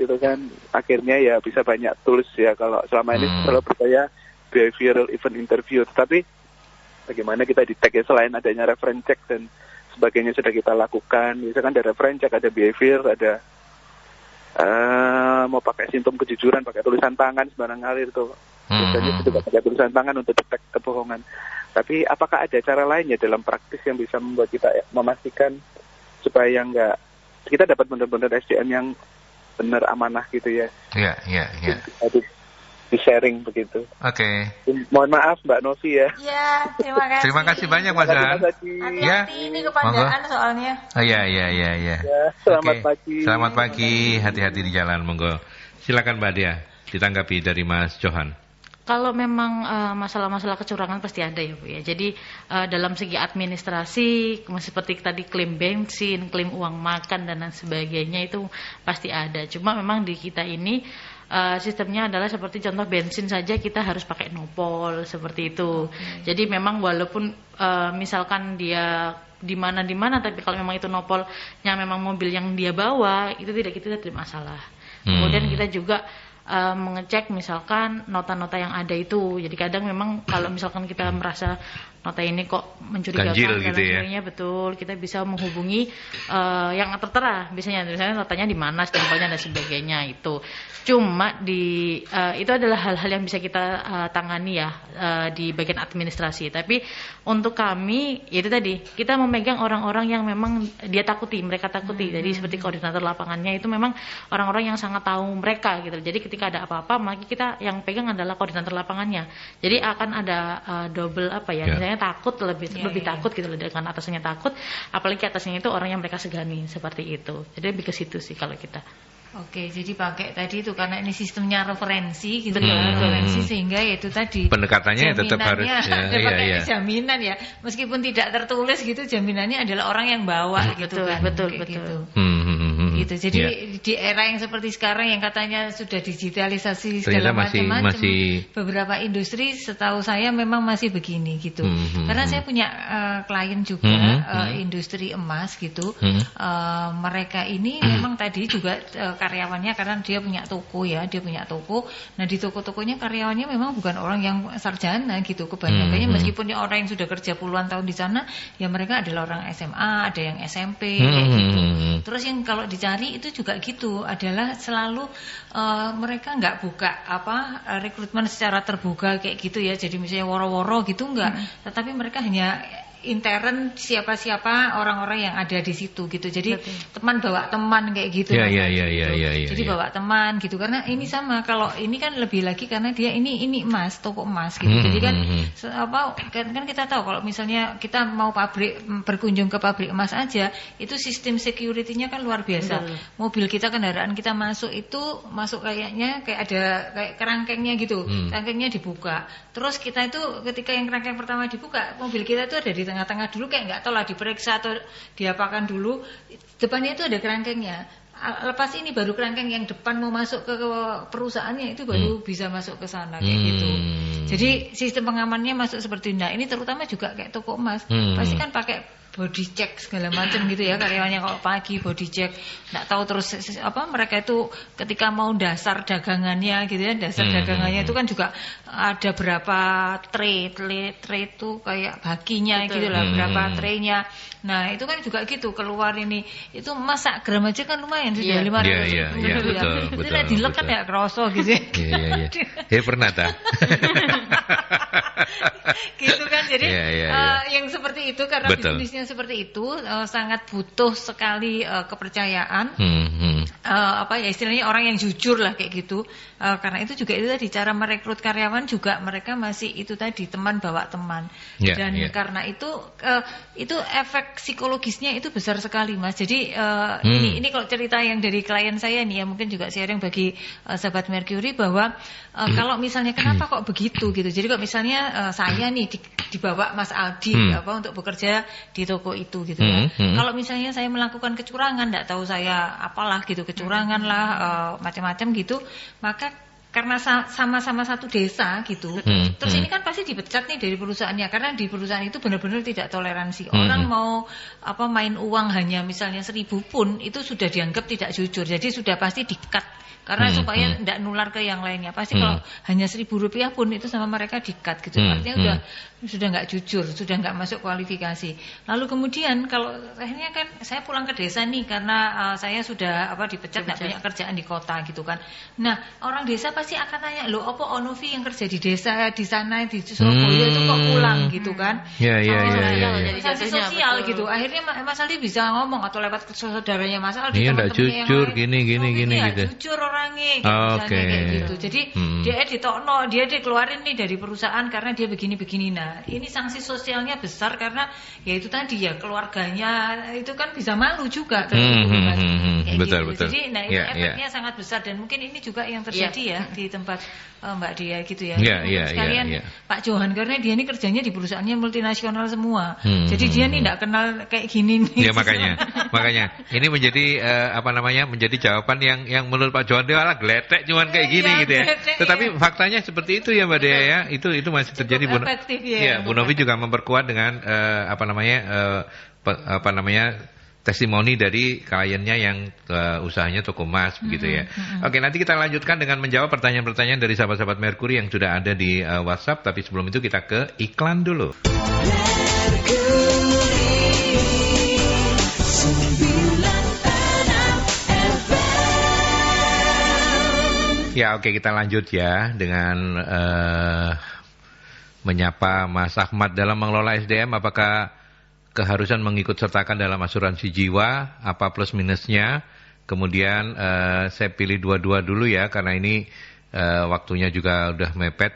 D: itu kan akhirnya ya bisa banyak tools ya. Kalau selama ini selalu percaya behavioral event interview, tetapi bagaimana kita di tag ya, selain adanya reference check dan sebagainya sudah kita lakukan. Misalkan ada reference check, ada behavior, ada mau pakai simptom kejujuran, pakai tulisan tangan sembarang ngalir tuh. Biasanya juga pakai tulisan tangan untuk detek kebohongan. Tapi apakah ada cara lain ya dalam praktis yang bisa membuat kita memastikan supaya kita dapat benar-benar SDM yang benar amanah gitu ya?
A: Iya.
D: Di sharing begitu.
A: Oke.
D: Mohon maaf Mbak Novi ya.
B: Ya, terima kasih.
A: Terima kasih banyak Mas Johan.
B: Hati-hati ini kepanjangan soalnya.
A: Oh, iya.
D: Ya, selamat pagi.
A: Selamat pagi, hati-hati di jalan, monggo. Silakan Mbak Dia, ditanggapi dari Mas Johan.
C: Kalau memang masalah-masalah kecurangan pasti ada ya Bu ya. Jadi dalam segi administrasi seperti tadi klaim bensin, klaim uang makan dan lain sebagainya itu pasti ada. Cuma memang di kita ini sistemnya adalah seperti contoh bensin saja kita harus pakai nopol seperti itu. Jadi memang walaupun misalkan dia di mana tapi kalau memang itu nopolnya memang mobil yang dia bawa itu tidak masalah. Kemudian kita juga mengecek misalkan nota-nota yang ada itu. Jadi kadang memang kalau misalkan kita merasa nota ini kok mencurigakan
A: ganjil gitu ya.
C: Sebagainya, betul, kita bisa menghubungi yang tertera misalnya notanya di mana, stempelnya dan sebagainya itu. Cuma itu adalah hal-hal yang bisa kita tangani ya di bagian administrasi. Tapi untuk kami itu tadi kita memegang orang-orang yang memang mereka takuti. Jadi seperti koordinator lapangannya itu memang orang-orang yang sangat tahu mereka gitu. Jadi ketika ada apa-apa maka kita yang pegang adalah koordinator lapangannya. Jadi akan ada double misalnya takut lebih takut gitu dengan atasnya takut, apalagi atasnya itu orang yang mereka segani seperti itu. Jadi lebih ke situ sih kalau kita.
B: Oke, jadi pakai tadi itu karena ini sistemnya referensi gitu ya, referensi sehingga itu tadi
A: pendekatannya tetap harus
B: pakai jaminan ya, meskipun tidak tertulis gitu jaminannya adalah orang yang bawa gitu kan. Betul. Gitu. Gitu. Jadi di era yang seperti sekarang yang katanya sudah digitalisasi segala macam-macam, beberapa industri setahu saya memang masih begini gitu. Karena saya punya klien juga industri emas gitu. Mereka ini memang tadi juga karyawannya karena dia punya toko. Nah di toko-tokonya karyawannya memang bukan orang yang sarjana gitu kebanyakannya, meskipun orang yang sudah kerja puluhan tahun di sana ya mereka adalah orang SMA, ada yang SMP kayak gitu. Terus yang kalau dicari itu juga gitu adalah selalu mereka nggak buka rekrutmen secara terbuka kayak gitu ya, jadi misalnya woro-woro gitu nggak, tetapi mereka hanya intern siapa-siapa orang-orang yang ada di situ gitu. Jadi teman bawa teman kayak gitu. Jadi bawa teman gitu karena ini sama. Kalau ini kan lebih lagi karena dia ini emas, toko emas gitu. Jadi kan kan kita tahu kalau misalnya kita mau berkunjung ke pabrik emas aja, itu sistem security-nya kan luar biasa. Mobil kita, kendaraan kita masuk kayaknya kayak ada kayak kerangkengnya gitu. Kerangkengnya dibuka. Terus kita itu ketika yang kerangkeng pertama dibuka, mobil kita itu ada di tengah-tengah dulu, kayak nggak tahu lah diperiksa atau diapakan dulu. Depannya itu ada kerangkengnya. Lepas ini baru kerangkeng yang depan mau masuk ke perusahaannya itu baru bisa masuk ke sana kayak gitu. Jadi sistem pengamannya masuk seperti ini terutama juga kayak toko emas. Pasti kan pakai body check segala macam gitu ya karyawannya. Kalau pagi body check nggak tahu terus mereka itu ketika mau dasar dagangannya gitu ya, dagangannya itu kan juga ada berapa tray itu kayak bakinya gitu lah, berapa traynya. Nah itu kan juga gitu keluar ini itu masak gram aja kan lumayan sudah 500
A: betul.
B: Itu lah dilek kan ya kroso gitu.
A: Iya pernah tak?
B: Gitu kan jadi yang seperti itu karena bisnisnya yang seperti itu sangat butuh sekali kepercayaan. Apa ya istilahnya orang yang jujur lah kayak gitu. Karena itu juga itu tadi cara merekrut karyawan juga mereka masih itu tadi teman bawa teman. Dan karena itu efek psikologisnya itu besar sekali, Mas. Jadi ini kalau cerita yang dari klien saya nih ya mungkin juga sharing bagi sahabat Mercury bahwa kalau misalnya kenapa kok begitu gitu. Jadi kalau misalnya saya nih dibawa Mas Aldi untuk bekerja di toko itu gitu ya. Kalau misalnya saya melakukan kecurangan, enggak tahu saya apalah gitu, kecurangan lah macam-macam gitu, maka karena sama-sama satu desa gitu, terus ini kan pasti dipecat nih dari perusahaannya, karena di perusahaan itu benar-benar tidak toleransi. Orang mau main uang hanya misalnya 1.000 pun itu sudah dianggap tidak jujur, jadi sudah pasti di-cut. Karena supaya tidak nular ke yang lainnya. Pasti kalau hanya Rp1.000 pun itu sama mereka di-cut gitu. Artinya sudah nggak jujur, sudah nggak masuk kualifikasi. Lalu kemudian kalau akhirnya kan saya pulang ke desa nih karena saya sudah dipecat, nggak banyak kerjaan di kota gitu kan. Nah orang desa pasti akan tanya, loh apa Onovi yang kerja di desa di sana di Surabaya itu kok pulang gitu kan? Sanksi sosial gitu. Akhirnya Mas Aldi bisa ngomong atau lewat saudaranya Mas Aldi.
A: Iya nggak jujur gini gitu.
B: Jujur orangnya gitu, kayak gitu. Jadi dia ditokno, dia dikeluarin nih dari perusahaan karena dia begini-begini. Nah, ini sanksi sosialnya besar karena ya itu tadi ya keluarganya itu kan bisa malu juga kan.
A: Betul.
B: Jadi itu efeknya sangat besar dan mungkin ini juga yang terjadi ya di tempat Mbak Dia gitu ya. Sekalian Pak Johan karena dia ini kerjanya di perusahaannya multinasional semua. Jadi dia nih enggak kenal kayak gini nih.
A: Ya makanya ini menjadi menjadi jawaban yang menurut Pak Johan dia malah geletek cuman kayak gini gitu ya. Tetapi faktanya seperti itu ya Mbak Dea ya. Itu masih terjadi. Bu Novi juga memperkuat dengan testimoni dari kliennya yang usahanya toko emas begitu ya. Oke, nanti kita lanjutkan dengan menjawab pertanyaan-pertanyaan dari sahabat-sahabat Mercury yang sudah ada di WhatsApp, tapi sebelum itu kita ke iklan dulu. Ya oke, kita lanjut ya dengan menyapa Mas Ahmad. Dalam mengelola SDM, apakah keharusan mengikut sertakan dalam asuransi jiwa, apa plus minusnya? Kemudian saya pilih dua-dua dulu ya, karena ini waktunya juga udah mepet.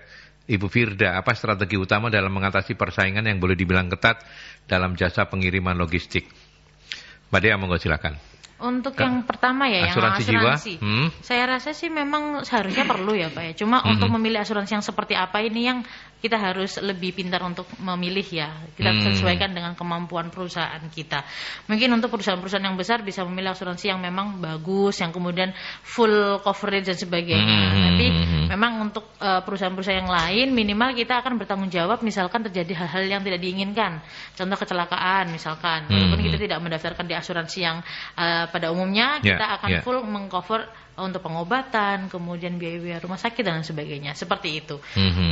A: Ibu Firda, apa strategi utama dalam mengatasi persaingan yang boleh dibilang ketat dalam jasa pengiriman logistik? Mbak Dea, monggo silakan.
C: Untuk yang pertama ya,
A: asuransi
C: yang asuransi jiwa? Saya rasa sih memang seharusnya perlu ya Pak ya. Cuma untuk memilih asuransi yang seperti apa ini yang kita harus lebih pintar untuk memilih ya. Kita sesuaikan dengan kemampuan perusahaan kita. Mungkin untuk perusahaan-perusahaan yang besar bisa memilih asuransi yang memang bagus, yang kemudian full coverage dan sebagainya. Nanti memang untuk perusahaan-perusahaan yang lain minimal kita akan bertanggung jawab misalkan terjadi hal-hal yang tidak diinginkan. Contoh kecelakaan misalkan. Walaupun kita tidak mendaftarkan di asuransi yang pada umumnya kita akan full mengcover untuk pengobatan, kemudian biaya-biaya rumah sakit dan sebagainya, seperti itu.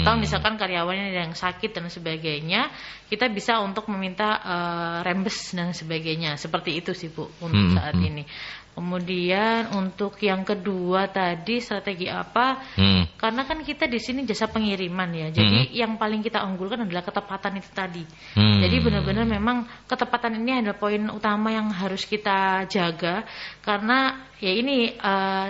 C: Atau misalkan karyawannya yang sakit dan sebagainya, kita bisa untuk meminta rembes dan sebagainya, seperti itu sih Bu untuk saat ini. Kemudian untuk yang kedua tadi strategi apa? Karena kan kita di sini jasa pengiriman ya. Jadi yang paling kita unggulkan adalah ketepatan itu tadi. Jadi benar-benar memang ketepatan ini adalah poin utama yang harus kita jaga karena ya ini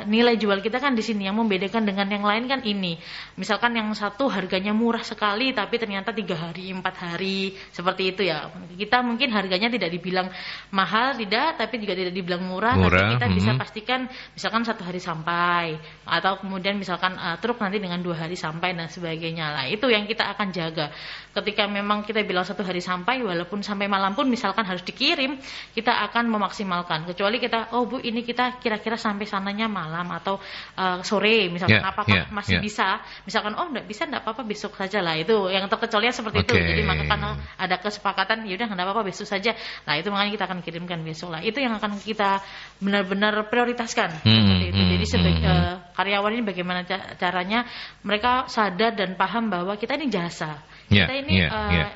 C: nilai jual kita kan di sini yang membedakan dengan yang lain kan ini. Misalkan yang satu harganya murah sekali tapi ternyata 3 hari, 4 hari seperti itu ya. Kita mungkin harganya tidak dibilang mahal tidak, tapi juga tidak dibilang murah. Tapi kita bisa pastikan misalkan 1 hari sampai atau kemudian misalkan truk nanti dengan 2 hari sampai dan sebagainya lah. Itu yang kita akan jaga. Ketika memang kita bilang 1 hari sampai, walaupun sampai malam pun misalkan harus dikirim, kita akan memaksimalkan. Kecuali kita, oh Bu ini kita kira-kira sampai sananya malam atau sore misalkan apakah masih bisa? Misalkan oh enggak bisa, enggak apa-apa besok saja lah. Itu yang terkecuali seperti itu. Jadi maka karena ada kesepakatan ya udah enggak apa-apa besok saja. Nah, itu makanya kita akan kirimkan besok lah. Itu yang akan kita benar-benar prioritaskan seperti itu. Jadi karyawan ini bagaimana caranya mereka sadar dan paham bahwa kita ini jasa. Kita ini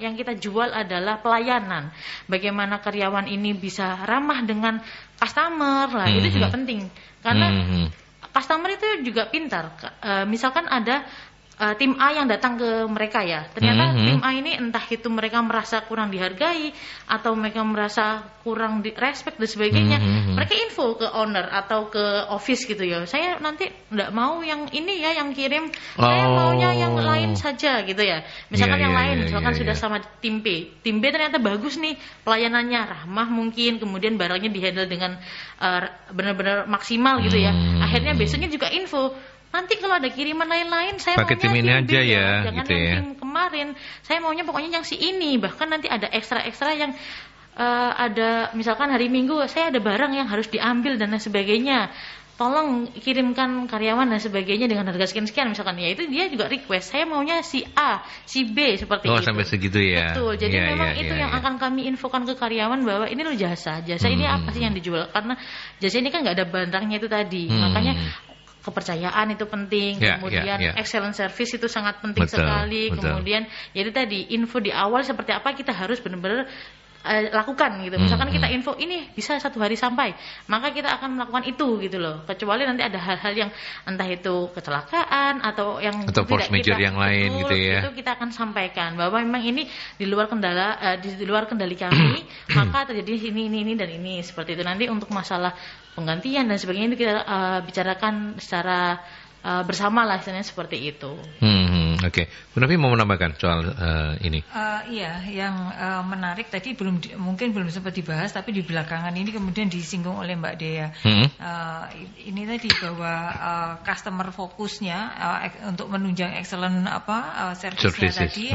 C: yang kita jual adalah pelayanan. Bagaimana karyawan ini bisa ramah dengan customer lah, itu juga penting. Karena customer itu juga pintar. Misalkan ada tim A yang datang ke mereka ya. Ternyata tim A ini entah itu mereka merasa kurang dihargai atau mereka merasa kurang respect dan sebagainya. Mereka info ke owner atau ke office gitu ya. Saya nanti nggak mau yang ini ya yang kirim. Saya maunya yang lain saja gitu ya. Misalkan yang lain misalkan sudah sama tim B. Tim B ternyata bagus nih pelayanannya, ramah mungkin, kemudian barangnya dihandle dengan benar-benar maksimal gitu ya. Akhirnya besoknya juga info. Nanti kalau ada kiriman lain-lain, saya
A: pakai tim ini aja ya,
C: jangan
A: gitu
C: yang
A: ya.
C: tim kemarin. Saya maunya pokoknya yang si ini. Bahkan nanti ada ekstra-ekstra yang ada, misalkan hari Minggu saya ada barang yang harus diambil dan lain sebagainya. Tolong kirimkan karyawan dan sebagainya dengan harga sekian-sekian misalkan. Ya itu dia juga request. Saya maunya si A, si B seperti itu.
A: Sampai segitu ya.
C: Betul. Jadi memang itu yang akan kami infokan ke karyawan bahwa ini loh jasa ini apa sih yang dijual? Karena jasa ini kan nggak ada barangnya itu tadi. Makanya kepercayaan itu penting, kemudian excellent service itu sangat penting sekali. Kemudian ya itu tadi info di awal seperti apa kita harus benar-benar lakukan gitu. Misalkan kita info ini bisa 1 hari sampai, maka kita akan melakukan itu gitu loh. Kecuali nanti ada hal-hal yang entah itu kecelakaan atau yang
A: force major yang lain gitu ya.
C: Itu kita akan sampaikan bahwa memang ini di luar kendali kami, maka terjadi ini dan ini seperti itu. Nanti untuk masalah penggantian dan sebagainya itu kita bicarakan secara bersama lah, istilahnya seperti itu.
A: Oke. Bu Novi mau menambahkan soal ini?
B: Iya, yang menarik tadi mungkin belum sempat dibahas, tapi di belakangan ini kemudian disinggung oleh Mbak Dea. Ini tadi bahwa customer fokusnya untuk menunjang excellent servisnya tadi,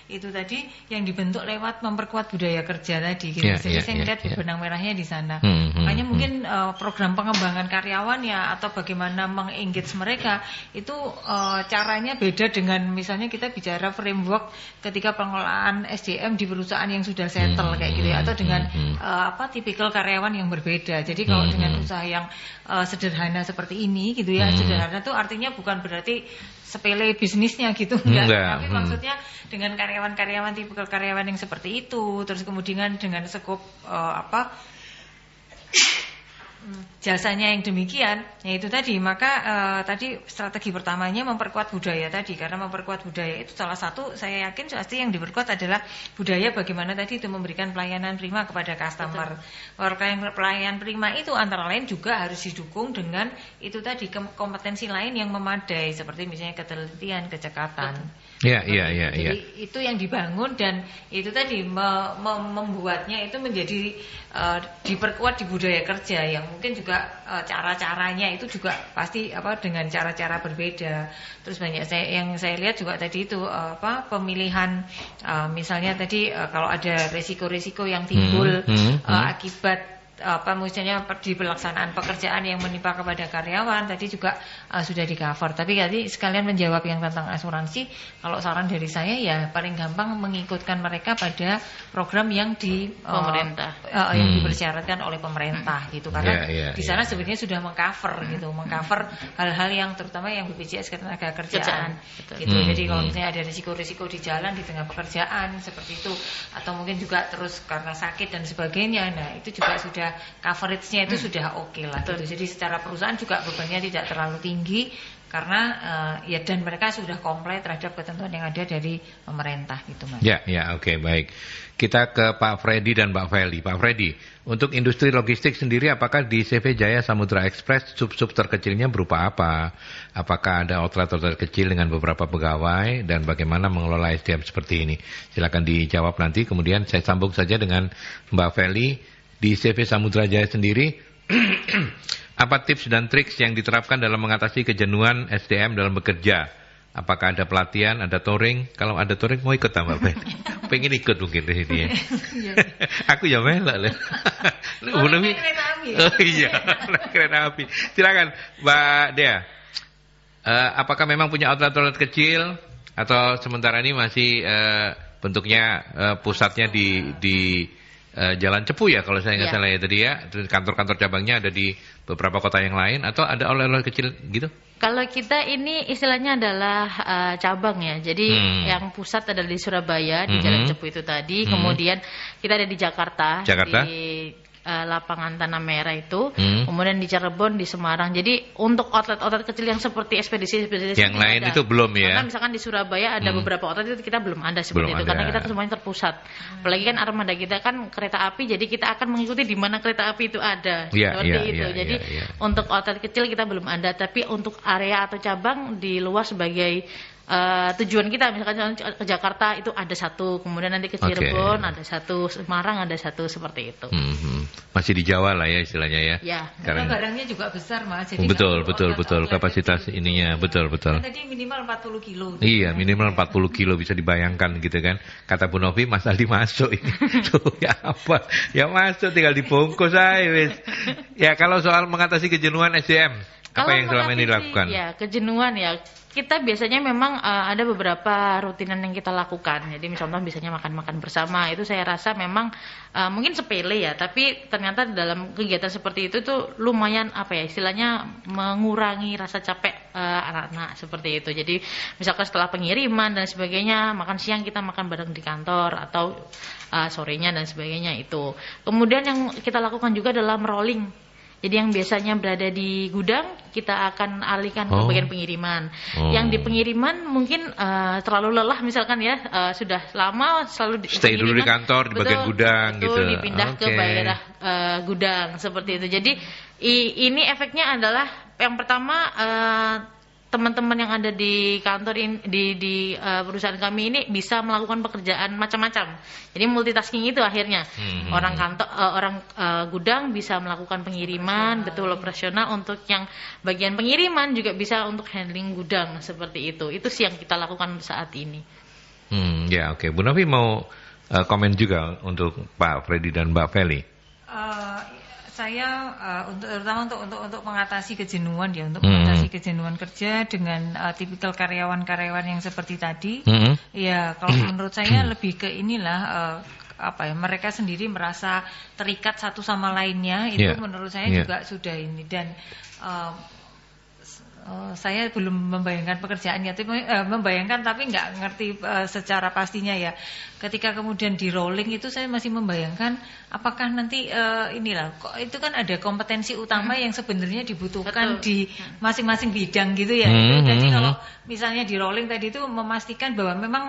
B: itu tadi yang dibentuk lewat memperkuat budaya kerja tadi. Gitu. Jadi saya melihat benang merahnya di sana. Makanya mungkin program pengembangan karyawan ya atau bagaimana meng-engage mereka itu caranya beda dengan misalnya kita bicara framework ketika pengelolaan SDM di perusahaan yang sudah settle kayak gitu ya, atau dengan tipikal karyawan yang berbeda. Jadi kalau dengan usaha yang sederhana seperti ini gitu ya, sederhana itu artinya bukan berarti sepele bisnisnya gitu enggak. Tapi maksudnya dengan karyawan-karyawan tipikal karyawan yang seperti itu, terus kemudian dengan skop jasanya yang demikian, yaitu tadi maka tadi strategi pertamanya memperkuat budaya tadi, karena memperkuat budaya itu salah satu saya yakin pasti yang diperkuat adalah budaya bagaimana tadi itu memberikan pelayanan prima kepada customer. Pelayanan prima itu antara lain juga harus didukung dengan itu tadi kompetensi lain yang memadai seperti misalnya ketelitian, kecekatan. Jadi itu yang dibangun dan itu tadi membuatnya itu menjadi diperkuat di budaya kerja yang mungkin juga cara-caranya itu juga pasti dengan cara-cara berbeda. Terus banyak yang saya lihat juga tadi itu pemilihan misalnya tadi kalau ada resiko-resiko yang timbul akibat misalnya di pelaksanaan pekerjaan yang menimpa kepada karyawan tadi juga sudah di cover. Tapi tadi sekalian menjawab yang tentang asuransi, kalau saran dari saya ya paling gampang mengikutkan mereka pada program yang di pemerintah yang dipersyaratkan oleh pemerintah gitu, karena di sana sebenarnya sudah mengcover gitu, mengcover hal-hal yang terutama yang BPJS ketenaga kerjaan gitu. Jadi kalau misalnya ada risiko-risiko di jalan di tengah pekerjaan seperti itu, atau mungkin juga terus karena sakit dan sebagainya, nah itu juga sudah coverage-nya itu sudah oke lah gitu. Jadi secara perusahaan juga bebannya tidak terlalu tinggi karena dan mereka sudah comply terhadap ketentuan yang ada dari pemerintah gitu Mas.
A: Oke, baik. Kita ke Pak Freddy dan Mbak Feli. Pak Freddy, untuk industri logistik sendiri apakah di CV Jaya Samudra Express sub-sub terkecilnya berupa apa? Apakah ada outlet-outlet kecil dengan beberapa pegawai dan bagaimana mengelola SDM seperti ini? Silakan dijawab nanti, kemudian saya sambung saja dengan Mbak Feli. Di CV Samudra Jaya sendiri, apa tips dan triks yang diterapkan dalam mengatasi kejenuhan SDM dalam bekerja? Apakah ada pelatihan, ada touring? Kalau ada touring mau ikut tambah pengen ikut mungkin di sini ya. Aku ya melak lah.
B: Kereta api.
A: Oh iya, kereta api. Silakan Mbak Dea. Apakah memang punya outlet-outlet kecil atau sementara ini masih bentuknya pusatnya di Jalan Cepu ya kalau saya nggak salah ya tadi ya. Terus kantor-kantor cabangnya ada di beberapa kota yang lain atau ada outlet kecil gitu?
C: Kalau kita ini istilahnya adalah cabang ya. Jadi yang pusat adalah di Surabaya di Jalan Cepu itu tadi. Kemudian kita ada di Jakarta. Di lapangan Tanah Merah itu, kemudian di Cirebon, di Semarang. Jadi untuk outlet-outlet kecil yang seperti ekspedisi
A: yang lain ada. Itu belum ya.
C: Karena misalkan di Surabaya ada beberapa outlet itu kita belum ada seperti itu, karena kita semuanya terpusat. Apalagi kan armada kita kan kereta api, jadi kita akan mengikuti di mana kereta api itu ada. Seperti itu. Jadi untuk outlet kecil kita belum ada, tapi untuk area atau cabang di luar sebagai tujuan kita, misalkan ke Jakarta itu ada satu, kemudian nanti ke Cirebon ada satu, Semarang ada satu, seperti itu.
A: Masih di Jawa lah ya istilahnya ya.
B: Ya, karena barangnya juga besar Mas. Jadi
A: betul kapasitas ininya betul.
B: Tadi minimal 40 kilo.
A: Iya, minimal 40 kilo bisa dibayangkan gitu kan. Kata Bu Novi, Mas Aldi masuk ini. Tuh ya apa? Ya masuk tinggal dibungkus aja wis. Ya kalau soal mengatasi kejenuhan SDM, apa yang selama ini dilakukan?
C: Ya, kejenuhan ya. Kita biasanya memang ada beberapa rutinan yang kita lakukan. Jadi misalnya biasanya makan-makan bersama. Itu saya rasa memang mungkin sepele ya, tapi ternyata dalam kegiatan seperti itu tuh lumayan apa ya, istilahnya mengurangi rasa capek anak-anak seperti itu. Jadi misalkan setelah pengiriman dan sebagainya, makan siang kita makan bareng di kantor atau sorenya dan sebagainya itu. Kemudian yang kita lakukan juga adalah rolling. Jadi yang biasanya berada di gudang kita akan alihkan ke bagian pengiriman. Yang di pengiriman mungkin terlalu lelah misalkan ya, sudah lama selalu
A: stay dulu di kantor di bagian gudang gitu.
C: Dipindah ke daerah gudang seperti itu. Jadi ini efeknya adalah yang pertama teman-teman yang ada di kantor di perusahaan kami ini bisa melakukan pekerjaan macam-macam. Jadi multitasking itu akhirnya orang kantor, gudang bisa melakukan pengiriman, betul operasional. Untuk yang bagian pengiriman juga bisa untuk handling gudang seperti itu. Itu sih yang kita lakukan saat ini.
A: Ya oke. Bu Novi mau komen juga untuk Pak Freddy dan Mbak Feli.
B: Saya terutama untuk mengatasi kejenuhan ya, untuk mengatasi kejenuhan kerja dengan tipikal karyawan-karyawan yang seperti tadi. Ya kalau menurut saya lebih ke inilah mereka sendiri merasa terikat satu sama lainnya, itu menurut saya juga sudah ini. Dan saya belum membayangkan pekerjaannya, membayangkan tapi nggak ngerti secara pastinya ya. Ketika kemudian di rolling itu saya masih membayangkan apakah nanti itu kan ada kompetensi utama yang sebenarnya dibutuhkan di masing-masing bidang gitu ya. Jadi kalau misalnya di rolling tadi itu memastikan bahwa memang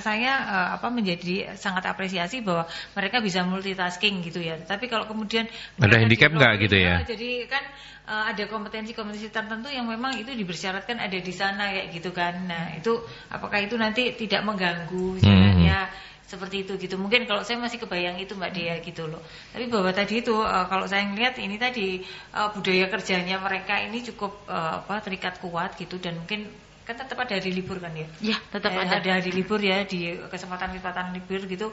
B: saya menjadi sangat apresiasi bahwa mereka bisa multitasking gitu ya. Tapi kalau kemudian
A: ada handicap nggak gitu ya?
B: Jadi kan ada kompetensi-kompetensi tertentu yang memang itu dibersyaratkan ada di sana kayak gitu kan. Nah itu apakah itu nanti tidak mengganggu sebenarnya seperti itu gitu. Mungkin kalau saya masih kebayang itu Mbak Dea gitu loh. Tapi bahwa tadi itu kalau saya ngelihat ini tadi budaya kerjanya mereka ini cukup terikat kuat gitu. Dan mungkin kan tetap ada hari libur kan ya? Ya tetap ada hari libur ya, di kesempatan-kesempatan libur gitu.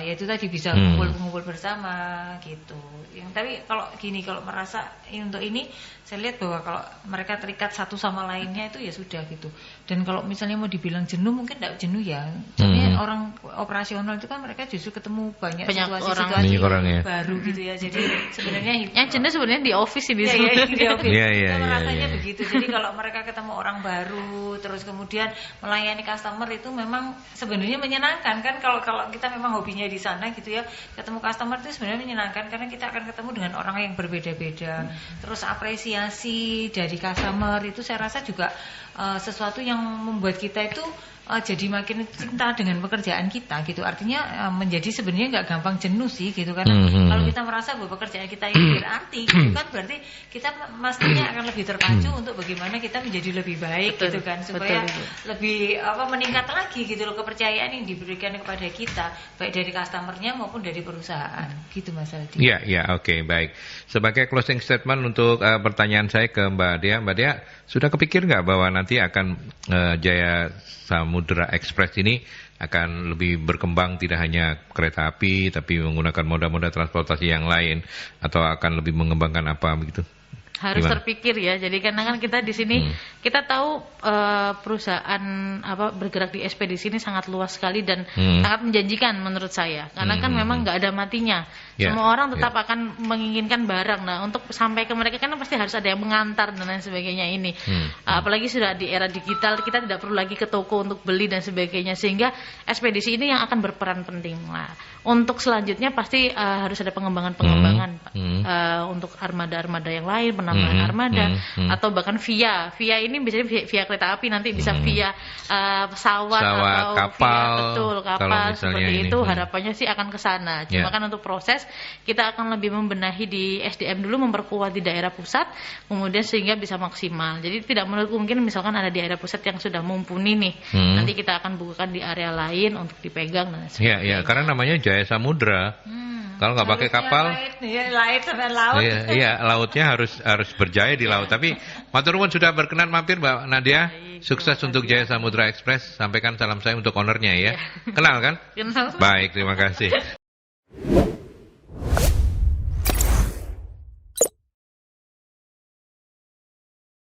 B: Ya itu tadi bisa kumpul-kumpul bersama gitu. Tapi kalau gini, kalau merasa untuk ini saya lihat bahwa kalau mereka terikat satu sama lainnya itu ya sudah gitu. Dan kalau misalnya mau dibilang jenuh, mungkin tidak jenuh ya. Soalnya orang operasional itu kan mereka justru ketemu banyak situasi-situasi baru gitu ya. Jadi sebenarnya
C: yang jenuh sebenarnya di office di
B: sini. Di office. Rasanya begitu. Jadi kalau mereka ketemu orang baru, terus kemudian melayani customer itu memang sebenarnya menyenangkan kan. Kalau kita memang hobinya di sana gitu ya, ketemu customer itu sebenarnya menyenangkan karena kita akan ketemu dengan orang yang berbeda-beda. Terus apresiasi dari customer itu saya rasa juga sesuatu yang membuat kita itu jadi makin cinta dengan pekerjaan kita gitu. Artinya menjadi sebenarnya nggak gampang jenuh sih gitu. Karena kalau kita merasa bahwa pekerjaan kita ini berarti gitu kan, berarti kita mestinya akan lebih terpacu untuk bagaimana kita menjadi lebih baik gitu kan, supaya lebih meningkat lagi gitu loh kepercayaan yang diberikan kepada kita, baik dari customernya maupun dari perusahaan gitu Mas Aldi.
A: Iya, oke, baik. Sebagai closing statement untuk pertanyaan saya ke Mbak Dea. Mbak Dea, sudah kepikir nggak bahwa nanti akan Jaya Samudra Express ini akan lebih berkembang, tidak hanya kereta api tapi menggunakan moda-moda transportasi yang lain, atau akan lebih mengembangkan apa begitu?
C: Harus terpikir ya. Jadi karena kan kita di sini Kita tahu perusahaan bergerak di ekspedisi ini sangat luas sekali dan sangat menjanjikan menurut saya. Karena kan memang nggak ada matinya. Semua orang tetap akan menginginkan barang. Nah, untuk sampai ke mereka kan pasti harus ada yang mengantar dan lain sebagainya ini. Apalagi sudah di era digital, kita tidak perlu lagi ke toko untuk beli dan sebagainya. Sehingga ekspedisi ini yang akan berperan penting. Nah, untuk selanjutnya pasti harus ada pengembangan-pengembangan untuk armada-armada yang lain, penambahan armada atau bahkan via ini biasanya via kereta api, nanti bisa via pesawat atau
A: kapal,
C: kapal seperti itu. Harapannya sih akan ke sana. Cuma kan untuk proses kita akan lebih membenahi di SDM dulu, memperkuat di daerah pusat, kemudian sehingga bisa maksimal. Jadi tidak menutup mungkin misalkan ada di daerah pusat yang sudah mumpuni nih, nanti kita akan bukakan di area lain untuk dipegang dan sebagainya.
A: Iya, karena namanya Jaya Samudra. Kalau nggak pakai kapal, iya, lautnya harus berjaya di laut. Tapi matur nuwun sudah berkenan mampir Mbak Nadia. Sukses untuk Jaya Samudra Express. Sampaikan salam saya untuk ownernya ya. Kenal kan? Baik, terima kasih.